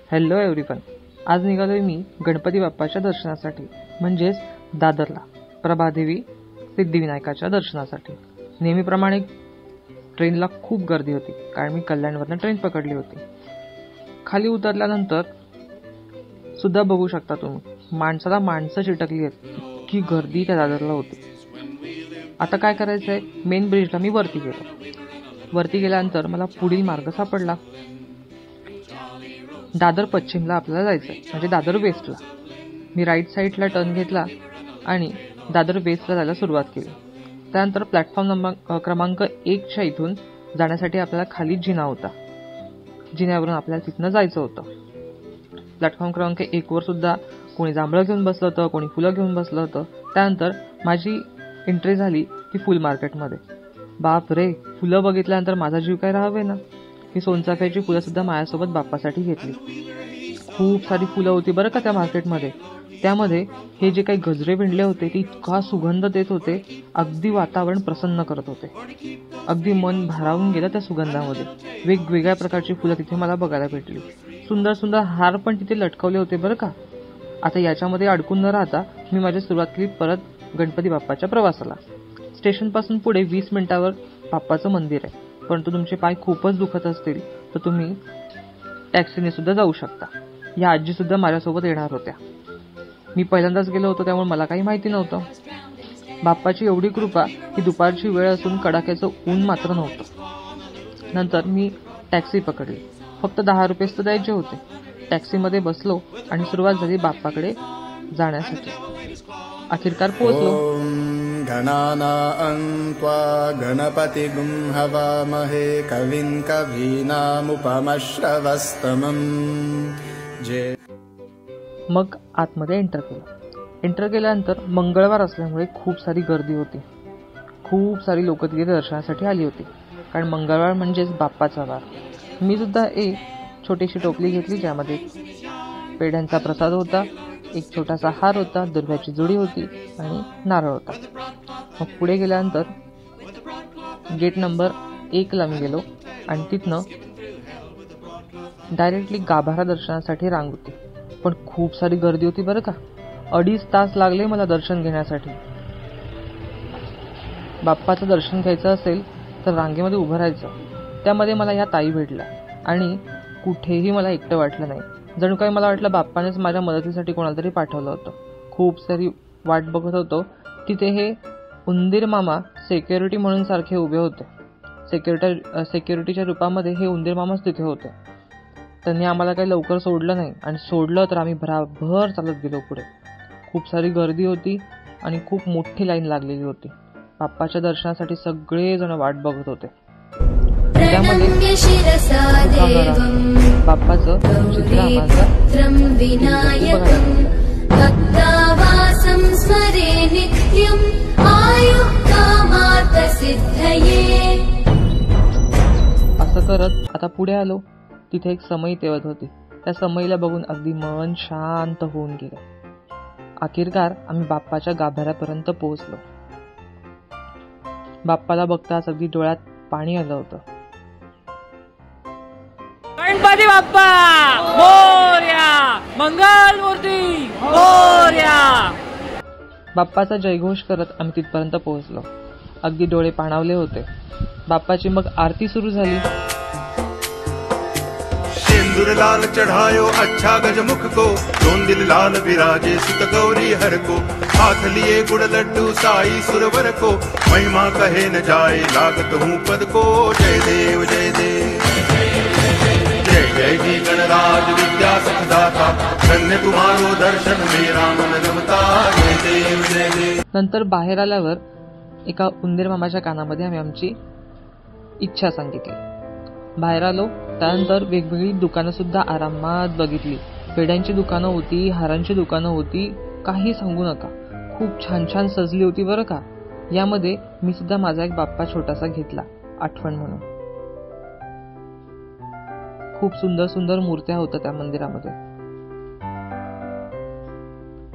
Hello everyone, आज निघालोय मी गणपती बाप्पाच्या दर्शनासाठी, म्हणजेच दादरला प्रभादेवी सिद्धिविनायकाच्या दर्शनासाठी। नेहमीप्रमाणे ट्रेनला खूप गर्दी होती, कारण मी कल्याणवरून ट्रेन पकडली होती। खाली उतरल्यानंतर सुद्धा बघू शकता तुम्ही, माणसाला माणसं चिटकली आहेत, इतकी गर्दी त्या दादरला होती। आता काय करायचंय, मेन ब्रिजला मी वरती गेलो। वरती गेल्यानंतर मला पुढील मार्ग सापडला। दादर पश्चिमला आपल्याला जायचं आहे, म्हणजे दादर वेस्टला। मी राईट साईडला टर्न घेतला आणि दादर वेस्टला जायला सुरुवात केली। त्यानंतर प्लॅटफॉर्म क्रमांक 1च्या इथून जाण्यासाठी आपल्याला खाली जिना होता, जिन्यावरून आपल्याला तिथनं जायचं होतं। प्लॅटफॉर्म क्रमांक 1वर सुद्धा कोणी जांभळं घेऊन बसलं होतं, कोणी फुलं घेऊन बसलं होतं। त्यानंतर माझी एंट्री झाली ती फुल मार्केटमध्ये। बाप रे, फुलं बघितल्यानंतर माझा जीव काय राहावे ना। मी सोनचाफ्याची फुलं सुद्धा माझ्यासोबत बाप्पासाठी घेतली। खूप सारी फुलं होती बरं का त्या मार्केटमध्ये। त्यामध्ये हे जे काही गजरे विणले होते ते इतका सुगंध देत होते, अगदी वातावरण प्रसन्न करत होते। अगदी मन भारावून गेलं त्या सुगंधामध्ये। वेगवेगळ्या प्रकारची फुलं तिथे मला बघायला भेटली। सुंदर सुंदर हार पण तिथे लटकवले होते बरं का। आता याच्यामध्ये अडकून न राहता मी माझी सुरुवात केली परत गणपती बाप्पाच्या प्रवासाला। स्टेशनपासून पुढे 20 मिनिटावर बाप्पाचं मंदिर आहे, परंतु तुमचे पाय खूपच दुखत असतील तर तुम्ही टॅक्सीने सुद्धा जाऊ शकता। या आजी सुद्धा माझ्यासोबत येणार होत्या। मी पहिल्यांदाच गेलो होतो, त्यामुळे मला काही माहिती नव्हतं। बाप्पाची एवढी कृपा की दुपारची वेळ असून कडाक्याचं ऊन मात्र नव्हतं। नंतर मी टॅक्सी पकडली। फक्त 10 रुपयेच तर द्यायचे होते। टॅक्सीमध्ये बसलो आणि सुरुवात झाली बाप्पाकडे जाण्यासाठी। अखेरकार पोहोचलो। गणानान्त्वा गणपतिगुं हवामहे कविं कवीनामुपमश्रवस्तमम्। मग आतमध्ये एंटर केल्यानंतर मंगळवार असल्यामुळे खूप सारी गर्दी होती। खूप सारी लोक तिथे दर्शनासाठी आली होती, कारण मंगळवार म्हणजेच बाप्पाचा वार। मी सुद्धा एक छोटीशी टोपली घेतली, ज्यामध्ये पेढ्यांचा प्रसाद होता, एक छोटासा हार होता, दुर्व्याची जुडी होती आणि नारळ होता। मग पुढे गेल्यानंतर गेट नंबर 1ला मी गेलो आणि तिथनं डायरेक्टली गाभारा दर्शनासाठी रांग होती, पण खूप सारी गर्दी होती बरं का। 2.5 तास लागले मला दर्शन घेण्यासाठी। बाप्पाचं दर्शन घ्यायचं असेल तर रांगेमध्ये उभं राहायचं। त्यामध्ये मला या ताई भेटल्या आणि कुठेही मला एकटं वाटलं नाही। जणू काही मला वाटलं बाप्पानेच माझ्या मदतीसाठी कोणाला तरी पाठवलं होतं। खूप सारी वाट बघत होतो, तिथे हे उंदीर मामा सिक्युरिटी म्हणून सारखे उभे होते। सिक्युरिटीच्या रूपामध्ये हे उंदीर मामाच तिथे होते। त्यांनी आम्हाला काही लवकर सोडलं नाही, आणि सोडलं तर आम्ही भराभर चालत गेलो पुढे। खूप सारी गर्दी होती आणि खूप मोठी लाईन लागलेली होती। बाप्पाच्या दर्शनासाठी सगळेजण वाट बघत होते। त्यामध्ये बाप्पाचं चित्र असं करत आता पुढे आलो। तिथे एक समई तेवत होती। त्या समईला बघून अगदी मन शांत होऊन गेलं। अखेरकार आम्ही बाप्पाच्या गाभाऱ्यापर्यंत पोहोचलो। बाप्पाला बघताच अगदी डोळ्यात पाणी आलं होतं। गणपती बाप्पा मोरया, मंगलमूर्ती मोरया। बाप्पाचा जयघोष करत आम्ही तिथपर्यंत पोहोचलो। अगदी डोळे पाणावले होते। बाप्पाची मग आरती सुरू झाली। सिंदूर लाल चढ़ायो अच्छा गजमुख को, दोन दिल लाल विराजे सुत गौरी हर को, हाथ लिए गुड़ लड्डू साई सुरवर को, महिमा कहे न जाए लागत हूँ पद को। जय देव जय देव जय जय जी गणराज विद्या सुखदाता, धन्य तुम्हारो दर्शन मेरा मन रमता। जय देव जय देव। नंतर बाहेर आल्यावर एका उंदीर मामाच्या कानामध्ये आम्ही आमची इच्छा सांगितली। बाहेर आलो, त्यानंतर वेगवेगळी दुकानं सुद्धा आरामात बघितली। पेढ्यांची दुकानं होती, हारांची दुकानं होती, काही सांगू नका। खूप छान छान सजली होती बरं का। यामध्ये मी सुद्धा माझा एक बाप्पा छोटासा घेतला, आठवण म्हणून। खूप सुंदर सुंदर मूर्त्या होत्या त्या मंदिरामध्ये।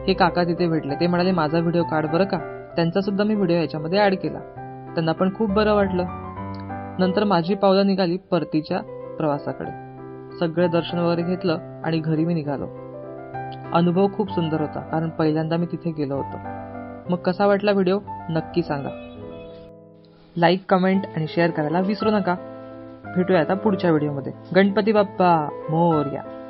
हे काका तिथे भेटले। ते म्हणाले माझा व्हिडिओ काढ बरं का। त्यांचा सुद्धा मी व्हिडिओ याच्यामध्ये ऍड केला। त्यांना पण खूप बरं वाटलं। नंतर माझी पावलं निघाली परतीच्या प्रवासाकडे। सगळे दर्शन वगैरे घेतलं आणि घरी मी निघालो. अनुभव खूप सुंदर होता, कारण पहिल्यांदा मी तिथे गेलो होतो. मग कसा वाटला व्हिडिओ नक्की सांगा. लाईक, कमेंट आणि शेअर करायला विसरू नका. भेटूया आता पुढच्या व्हिडिओमध्ये. गणपती बाप्पा मोरया.